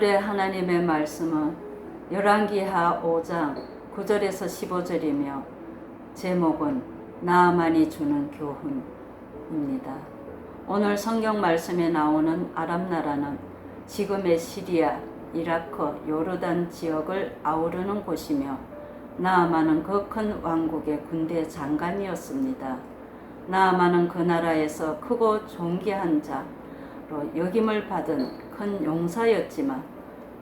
오늘의 하나님의 말씀은 열왕기하 5장 9절에서 15절이며 제목은 나아만이 주는 교훈입니다. 오늘 성경 말씀에 나오는 아람 나라는 지금의 시리아, 이라크, 요르단 지역을 아우르는 곳이며 나아만은 그 큰 왕국의 군대 장관이었습니다. 나아만은 그 나라에서 크고 존귀한 자로 여김을 받은 큰 용사였지만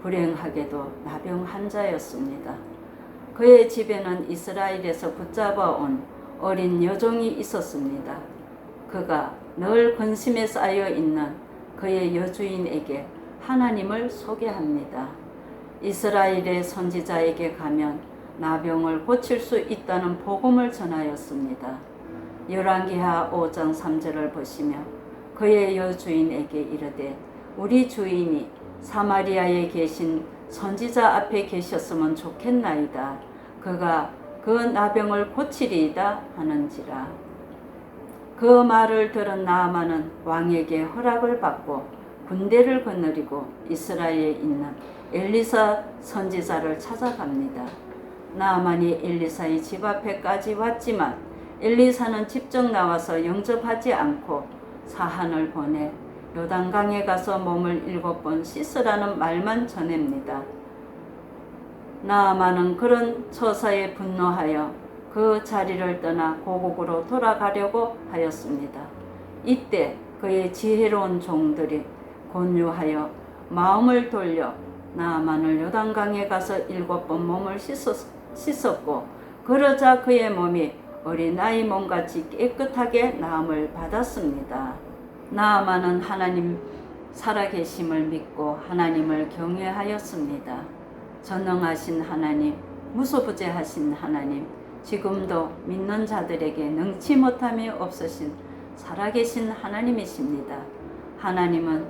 불행하게도 나병 환자였습니다. 그의 집에는 이스라엘에서 붙잡아온 어린 여종이 있었습니다. 그가 늘 근심에 쌓여 있는 그의 여주인에게 하나님을 소개합니다. 이스라엘의 선지자에게 가면 나병을 고칠 수 있다는 복음을 전하였습니다. 열왕기하 5장 3절을 보시며 그의 여주인에게 이르되 우리 주인이 사마리아에 계신 선지자 앞에 계셨으면 좋겠나이다. 그가 그 나병을 고치리이다 하는지라. 그 말을 들은 나아만은 왕에게 허락을 받고 군대를 거느리고 이스라엘에 있는 엘리사 선지자를 찾아갑니다. 나아만이 엘리사의 집 앞에까지 왔지만 엘리사는 직접 나와서 영접하지 않고 사한을 보내 요단강에 가서 몸을 7번 씻으라는 말만 전합니다. 나아만은 그런 처사에 분노하여 그 자리를 떠나 고국으로 돌아가려고 하였습니다. 이때 그의 지혜로운 종들이 권유하여 마음을 돌려 나아만을 요단강에 가서 7번 몸을 씻었고 그러자 그의 몸이 어린아이 몸같이 깨끗하게 나음을 받았습니다. 나아만은 하나님 살아계심을 믿고 하나님을 경외하였습니다. 전능하신 하나님, 무소부재하신 하나님, 지금도 믿는 자들에게 능치 못함이 없으신 살아계신 하나님이십니다. 하나님은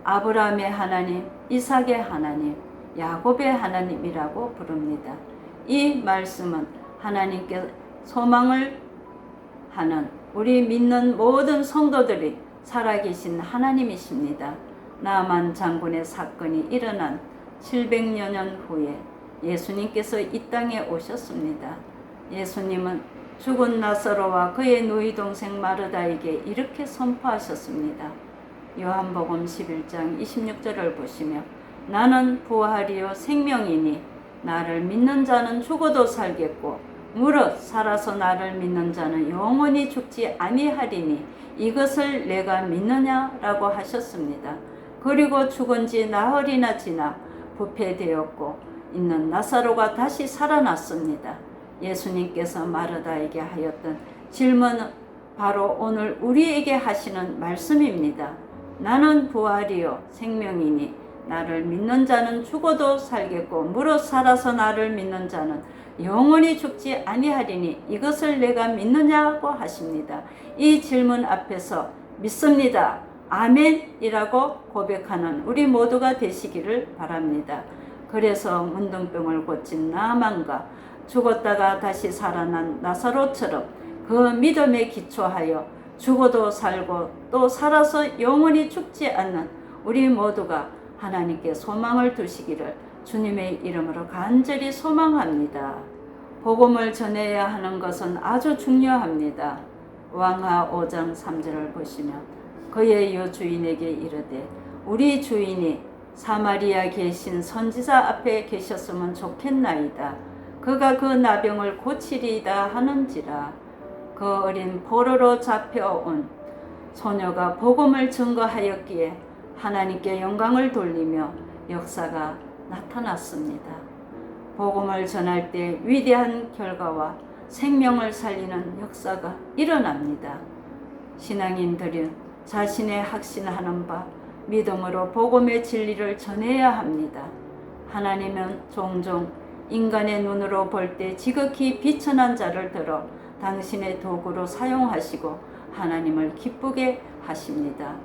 아브라함의 하나님, 이삭의 하나님, 야곱의 하나님이라고 부릅니다. 이 말씀은 하나님께 소망을 하는 우리 믿는 모든 성도들이 살아계신 하나님이십니다. 나아만 장군의 사건이 일어난 700여 년 후에 예수님께서 이 땅에 오셨습니다. 예수님은 죽은 나사로와 그의 누이 동생 마르다에게 이렇게 선포하셨습니다. 요한복음 11장 26절을 보시며 나는 부활이요 생명이니 나를 믿는 자는 죽어도 살겠고 무릇 살아서 나를 믿는 자는 영원히 죽지 아니하리니 이것을 내가 믿느냐라고 하셨습니다. 그리고 죽은 지 나흘이나 지나 부패되었고 있는 나사로가 다시 살아났습니다. 예수님께서 마르다에게 하였던 질문은 바로 오늘 우리에게 하시는 말씀입니다. 나는 부활이요 생명이니 나를 믿는 자는 죽어도 살겠고 무릇 살아서 나를 믿는 자는 영원히 죽지 아니하리니 이것을 내가 믿느냐고 하십니다. 이 질문 앞에서 믿습니다. 아멘이라고 고백하는 우리 모두가 되시기를 바랍니다. 그래서 문둥병을 고친 나아만과 죽었다가 다시 살아난 나사로처럼 그 믿음에 기초하여 죽어도 살고 또 살아서 영원히 죽지 않는 우리 모두가 하나님께 소망을 두시기를 주님의 이름으로 간절히 소망합니다. 복음을 전해야 하는 것은 아주 중요합니다. 왕하 5장 3절을 보시면 그의 여주인에게 이르되 우리 주인이 사마리아 계신 선지자 앞에 계셨으면 좋겠나이다. 그가 그 나병을 고치리이다 하는지라. 그 어린 포로로 잡혀온 소녀가 복음을 증거하였기에 하나님께 영광을 돌리며 역사가 나타났습니다. 복음을 전할 때 위대한 결과와 생명을 살리는 역사가 일어납니다. 신앙인들은 자신의 확신하는 바 믿음으로 복음의 진리를 전해야 합니다. 하나님은 종종 인간의 눈으로 볼 때 지극히 비천한 자를 들어 당신의 도구로 사용하시고 하나님을 기쁘게 하십니다.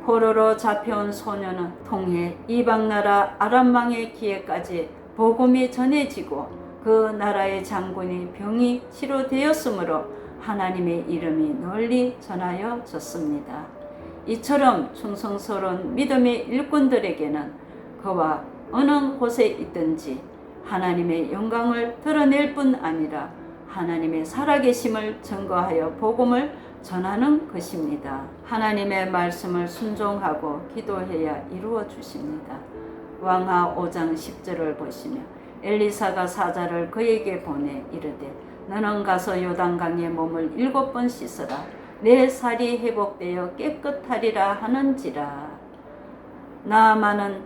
포로로 잡혀온 소녀는 통해 이방나라 아람 왕의 귀에까지 복음이 전해지고 그 나라의 장군이 병이 치료되었으므로 하나님의 이름이 널리 전하여졌습니다. 이처럼 충성스러운 믿음의 일꾼들에게는 그와 어느 곳에 있든지 하나님의 영광을 드러낼 뿐 아니라 하나님의 살아계심을 증거하여 복음을 전하는 것입니다. 하나님의 말씀을 순종하고 기도해야 이루어 주십니다. 왕하 5장 10절을 보시며 엘리사가 사자를 그에게 보내 이르되 너는 가서 요단강에 몸을 7번 씻으라. 내 살이 회복되어 깨끗하리라 하는지라. 나아만은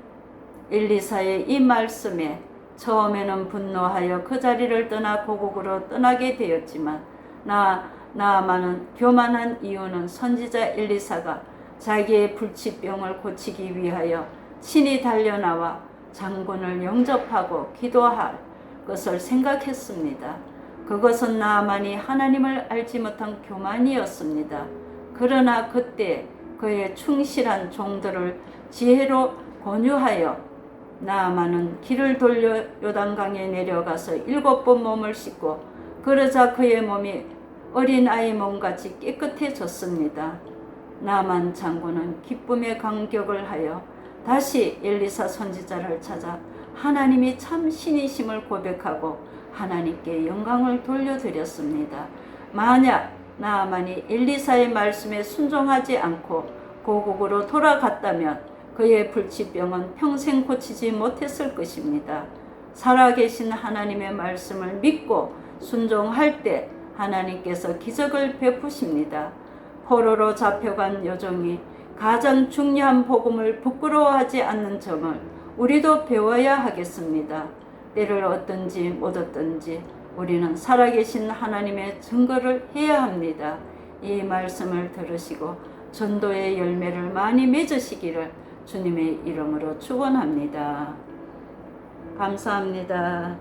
엘리사의 이 말씀에 처음에는 분노하여 그 자리를 떠나 고국으로 떠나게 되었지만 나아만은 교만한 이유는 선지자 엘리사가 자기의 불치병을 고치기 위하여 친히 달려나와 장군을 영접하고 기도할 것을 생각했습니다. 그것은 나아만이 하나님을 알지 못한 교만이었습니다. 그러나 그때 그의 충실한 종들을 지혜로 권유하여 나아만은 길을 돌려 요단강에 내려가서 7번 몸을 씻고 그러자 그의 몸이 어린아이 몸같이 깨끗해졌습니다. 나아만 장군은 기쁨의 감격을 하여 다시 엘리사 선지자를 찾아 하나님이 참 신이심을 고백하고 하나님께 영광을 돌려드렸습니다. 만약 나아만이 엘리사의 말씀에 순종하지 않고 고국으로 돌아갔다면 그의 불치병은 평생 고치지 못했을 것입니다. 살아계신 하나님의 말씀을 믿고 순종할 때 하나님께서 기적을 베푸십니다. 포로로 잡혀간 여종이 가장 중요한 복음을 부끄러워하지 않는 점을 우리도 배워야 하겠습니다. 때를 얻든지 못 얻든지 우리는 살아계신 하나님의 증거를 해야 합니다. 이 말씀을 들으시고 전도의 열매를 많이 맺으시기를 주님의 이름으로 축원합니다. 감사합니다.